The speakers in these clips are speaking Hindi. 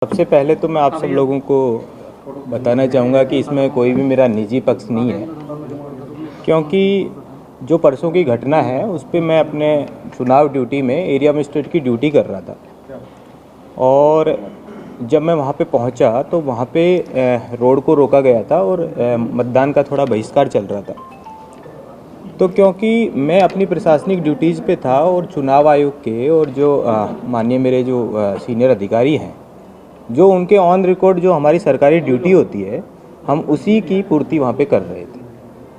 सबसे पहले तो मैं आप सब लोगों को बताना चाहूँगा कि इसमें कोई भी मेरा निजी पक्ष नहीं है, क्योंकि जो परसों की घटना है उस पे मैं अपने चुनाव ड्यूटी में एरिया मजिस्ट्रेट की ड्यूटी कर रहा था। और जब मैं वहाँ पे पहुँचा तो वहाँ पे रोड को रोका गया था और मतदान का थोड़ा बहिष्कार चल रहा था। तो क्योंकि मैं अपनी प्रशासनिक ड्यूटीज़ पे था और चुनाव आयोग के और जो माननीय मेरे जो सीनियर अधिकारी हैं, जो उनके ऑन रिकॉर्ड जो हमारी सरकारी ड्यूटी होती है, हम उसी की पूर्ति वहाँ पे कर रहे थे।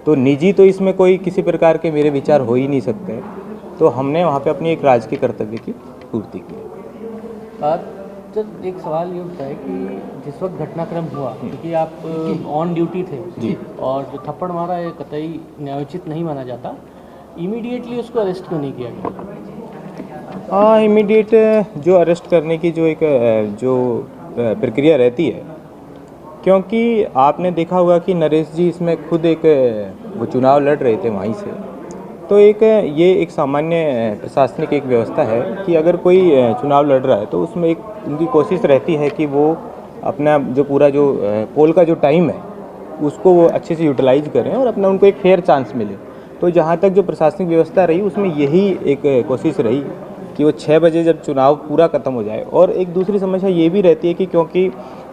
तो निजी तो इसमें कोई किसी प्रकार के मेरे विचार हो ही नहीं सकते। तो हमने वहाँ पे अपनी एक राजकीय कर्तव्य की पूर्ति की। तो एक सवाल ये उठता है कि जिस वक्त घटनाक्रम हुआ, क्योंकि आप ऑन ड्यूटी थे जी, और जो थप्पड़ मारा है कतई न्यायोचित नहीं माना जाता, इमीडिएटली उसको अरेस्ट क्यों नहीं किया गया? हाँ, इमीडिएट जो अरेस्ट करने की जो एक प्रक्रिया रहती है, क्योंकि आपने देखा होगा कि नरेश जी इसमें खुद एक वो चुनाव लड़ रहे थे वहीं से। तो ये एक सामान्य प्रशासनिक एक व्यवस्था है कि अगर कोई चुनाव लड़ रहा है तो उसमें एक उनकी कोशिश रहती है कि वो अपना जो पूरा जो पोल का जो टाइम है उसको वो अच्छे से यूटिलाइज करें और अपना उनको एक फेयर चांस मिले। तो जहाँ तक जो प्रशासनिक व्यवस्था रही उसमें यही एक कोशिश रही कि वो 6 बजे जब चुनाव पूरा ख़त्म हो जाए। और एक दूसरी समस्या ये भी रहती है कि क्योंकि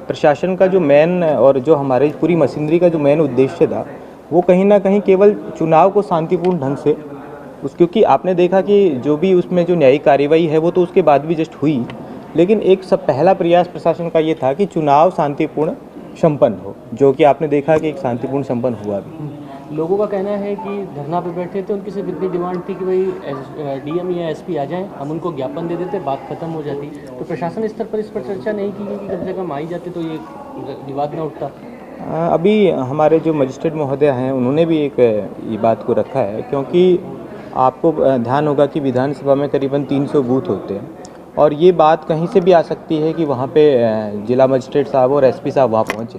प्रशासन का जो मेन और जो हमारे पूरी मशीनरी का जो मेन उद्देश्य था वो कहीं ना कहीं केवल चुनाव को शांतिपूर्ण ढंग से क्योंकि आपने देखा कि जो भी उसमें जो न्यायिक कार्रवाई है वो तो उसके बाद भी जस्ट हुई, लेकिन एक सब पहला प्रयास प्रशासन का ये था कि चुनाव शांतिपूर्ण संपन्न हो, जो कि आपने देखा कि एक शांतिपूर्ण संपन्न हुआ भी। लोगों का कहना है कि धरना पे बैठे थे, उनकी सिर्फ इतनी डिमांड थी कि भाई डीएम या एसपी आ जाएं, हम उनको ज्ञापन दे देते, बात खत्म हो जाती। तो प्रशासन स्तर पर इस पर चर्चा नहीं की गई कि कम से कम आई जाते तो ये विवाद ना उठता? अभी हमारे जो मजिस्ट्रेट महोदय हैं उन्होंने भी एक ये बात को रखा है, क्योंकि आपको ध्यान होगा कि विधानसभा में करीबन 300 बूथ होते हैं और ये बात कहीं से भी आ सकती है कि वहाँ पे जिला मजिस्ट्रेट साहब और एसपी साहब वहाँ पहुँचे।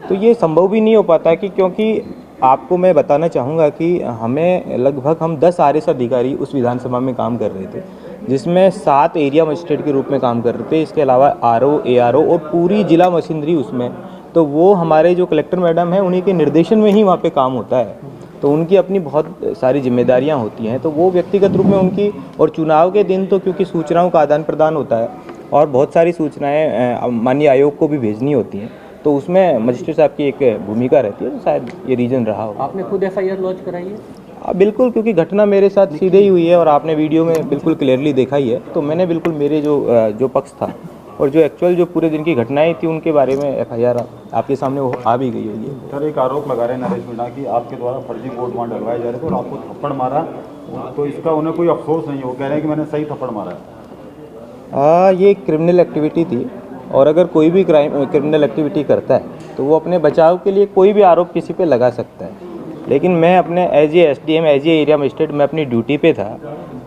तो ये संभव भी नहीं हो पाता कि क्योंकि आपको मैं बताना चाहूँगा कि हमें लगभग हम 10 आरएस अधिकारी उस विधानसभा में काम कर रहे थे, जिसमें 7 एरिया मजिस्ट्रेट के रूप में काम कर रहे थे। इसके अलावा आरओ, एआरओ और पूरी जिला मशीनरी उसमें। तो वो हमारे जो कलेक्टर मैडम हैं उन्हीं के निर्देशन में ही वहाँ पे काम होता है। तो उनकी अपनी बहुत सारी जिम्मेदारियाँ होती हैं, तो वो व्यक्तिगत रूप में उनकी। और चुनाव के दिन तो क्योंकि सूचनाओं का आदान प्रदान होता है और बहुत सारी सूचनाएँ माननीय आयोग को भी भेजनी होती हैं, तो उसमें मजिस्ट्रेट साहब की एक भूमिका रहती है। तो शायद ये रीज़न रहा हो। आपने खुद एफआईआर लॉन्च कराई है? बिल्कुल, क्योंकि घटना मेरे साथ सीधे ही हुई है और आपने वीडियो में बिल्कुल क्लियरली देखा ही है। तो मैंने बिल्कुल मेरे जो पक्ष था और जो एक्चुअल जो पूरे दिन की घटनाएं थी उनके बारे में एफआईआर आपके सामने वो आ भी गई होगी। सर, एक आरोप लगा रहे हैं नरेश मीणा कि आपके द्वारा फर्जी वोट वहाँ डलवाए जा रहे थे और आपको थप्पड़ मारा, तो इसका उन्हें कोई अफसोस नहीं है। वो कह रहे हैं कि मैंने सही थप्पड़ मारा है। ये क्रिमिनल एक्टिविटी थी और अगर कोई भी क्रिमिनल एक्टिविटी करता है तो वो अपने बचाव के लिए कोई भी आरोप किसी पे लगा सकता है। लेकिन मैं अपने as a SDM, as a area magistrate, मैं अपनी ड्यूटी पे था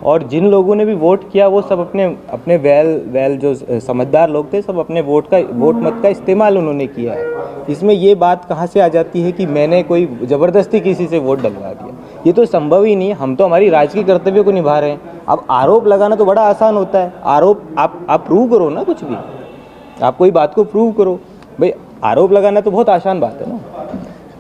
और जिन लोगों ने भी वोट किया वो सब अपने वेल जो समझदार लोग थे, सब अपने वोट मत का इस्तेमाल उन्होंने किया है। इसमें ये बात कहाँ से आ जाती है कि मैंने कोई ज़बरदस्ती किसी से वोट डलवा दिया? ये तो संभव ही नहीं है। हम तो हमारी राजकीय कर्तव्य को निभा रहे हैं। अब आरोप लगाना तो बड़ा आसान होता है। आरोप आप प्रूव करो ना, कुछ भी आप कोई बात को प्रूव करो। भाई आरोप लगाना तो बहुत आसान बात है ना।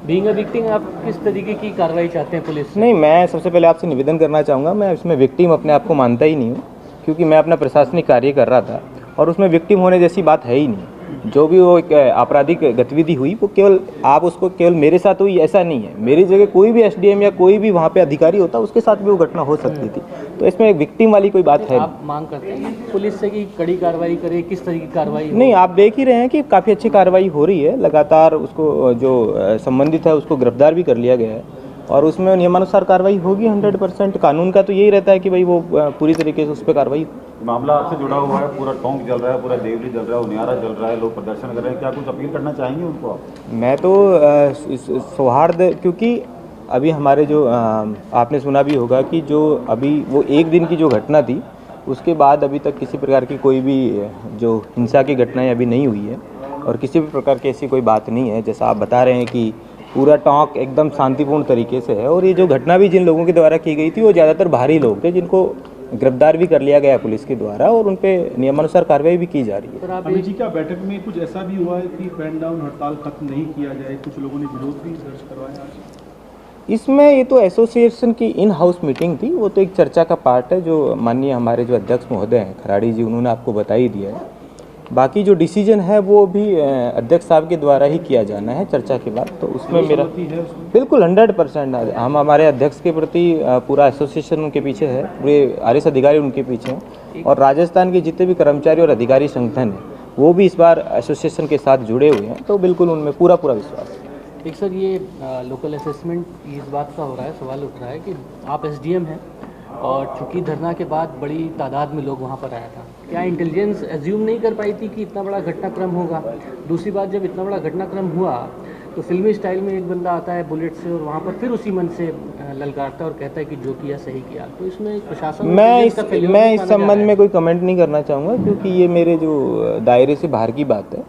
बीइंग अ विक्टिम, आप किस तरीके की कार्रवाई चाहते हैं पुलिस से? नहीं, मैं सबसे पहले आपसे निवेदन करना चाहूँगा, मैं इसमें विक्टिम अपने आप को मानता ही नहीं हूँ, क्योंकि मैं अपना प्रशासनिक कार्य कर रहा था और उसमें विक्टिम होने जैसी बात है ही नहीं। जो भी वो एक आपराधिक गतिविधि हुई वो केवल आप उसको केवल मेरे साथ हुई ऐसा नहीं है। मेरी जगह कोई भी एसडीएम या कोई भी वहाँ पे अधिकारी होता उसके साथ भी वो घटना हो सकती थी। तो इसमें विक्टिम वाली कोई बात है। आप मांग करते हैं पुलिस से कि कड़ी कार्रवाई करे, किस तरीके की कार्रवाई? नहीं, आप देख ही रहे हैं कि काफ़ी अच्छी कार्रवाई हो रही है। लगातार उसको जो संबंधित है उसको गिरफ्तार भी कर लिया गया है और उसमें नियमानुसार कार्रवाई होगी 100%। कानून का तो यही रहता है कि भाई वो पूरी तरीके से उस पर कार्रवाई। मामला आपसे जुड़ा हुआ है, पूरा टोंक जल रहा है, पूरा देवली जल रहा है, उनियारा जल रहा है, लोग प्रदर्शन कर रहे हैं, क्या कुछ अपील करना चाहेंगे उनको आप? मैं तो सौहार्द, क्योंकि अभी हमारे जो आपने सुना भी होगा कि जो अभी वो एक दिन की जो घटना थी उसके बाद अभी तक किसी प्रकार की कोई भी जो हिंसा की घटनाएं अभी नहीं हुई है और किसी भी प्रकार की ऐसी कोई बात नहीं है। जैसा आप बता रहे हैं कि पूरा टोंक एकदम शांतिपूर्ण तरीके से है और ये जो घटना भी जिन लोगों के द्वारा की गई थी वो ज़्यादातर बाहरी लोग थे जिनको गिरफ्तार भी कर लिया गया पुलिस के द्वारा और उन पे नियमानुसार कार्रवाई भी की जा रही है। पर आप अमित जी, क्या बैठक में कुछ ऐसा भी हुआ है कि पेन डाउन हड़ताल खत्म नहीं किया जाए? कुछ लोगों ने विरोध भी दर्ज करवाया आज। इसमें ये तो एसोसिएशन की इन हाउस मीटिंग थी, वो तो एक चर्चा का पार्ट है जो माननीय हमारे जो अध्यक्ष महोदय हैं खराड़ी जी, उन्होंने आपको बता ही दिया है। बाकी जो डिसीजन है वो भी अध्यक्ष साहब के द्वारा ही किया जाना है चर्चा के बाद। तो उसमें मेरा बिल्कुल 100% हम हमारे अध्यक्ष के प्रति पूरा एसोसिएशन उनके पीछे है, पूरे आरएस अधिकारी उनके पीछे हैं और राजस्थान के जितने भी कर्मचारी और अधिकारी संगठन हैं वो भी इस बार एसोसिएशन के साथ जुड़े हुए हैं, तो बिल्कुल उनमें पूरा विश्वास है। एक सर, ये लोकल असेसमेंट इस बात का हो रहा है, सवाल उठ रहा है कि आप एसडीएम हैं और चूंकि धरना के बाद बड़ी तादाद में लोग वहाँ पर आया था, क्या इंटेलिजेंस एज्यूम नहीं कर पाई थी कि इतना बड़ा घटनाक्रम होगा? दूसरी बात, जब इतना बड़ा घटनाक्रम हुआ तो फिल्मी स्टाइल में एक बंदा आता है बुलेट से और वहाँ पर फिर उसी मन से ललकारता है और कहता है कि जो किया सही किया। तो इसमें प्रशासन मैं इस संबंध में कोई कमेंट नहीं करना चाहूँगा क्योंकि ये मेरे जो दायरे से बाहर की बात है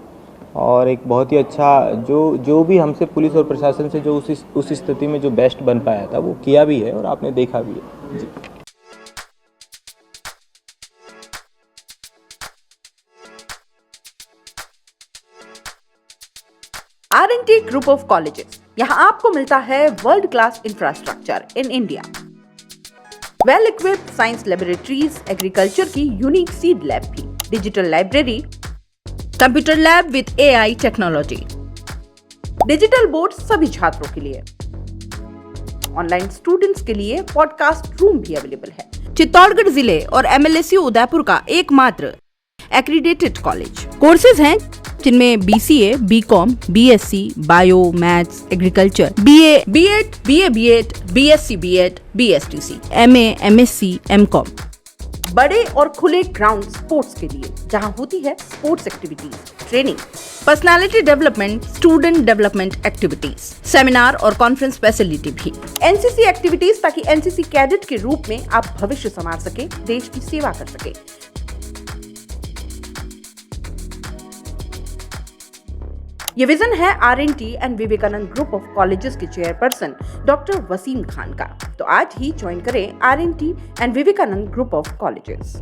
और एक बहुत ही अच्छा जो भी हमसे पुलिस और प्रशासन से जो उस स्थिति में जो बेस्ट बन पाया था वो किया भी है और आपने देखा भी है जी। R&T ग्रुप ऑफ कॉलेजेस, यहाँ आपको मिलता है world class infrastructure in India, well equipped science laboratories, agriculture की यूनिक सीड लैब भी, digital library, computer lab with AI technology, digital board सभी छात्रों के लिए, ऑनलाइन स्टूडेंट्स के लिए पॉडकास्ट रूम भी अवेलेबल है। चित्तौड़गढ़ जिले और MLSU उदयपुर का एकमात्र एक्रीडेटेड कॉलेज। कोर्सेज हैं जिनमें BCA, BCom, BSc, bio, maths, agriculture, BA, B.Ed, BA, B.Ed, BSc, B.Ed, BSTC, MA, MSc, MCom। बड़े और खुले ग्राउंड स्पोर्ट्स के लिए जहां होती है sports activities, training, personality development, student development activities, seminar और कॉन्फ्रेंस फैसिलिटी भी, NCC एक्टिविटीज ताकि NCC कैडेट के रूप में आप भविष्य संवार सके, देश की सेवा कर सके। ये विजन है R&T and Vivekanand group of colleges के चेयरपर्सन डॉक्टर वसीम खान का। तो आज ही ज्वाइन करें R&T and Vivekanand group of colleges.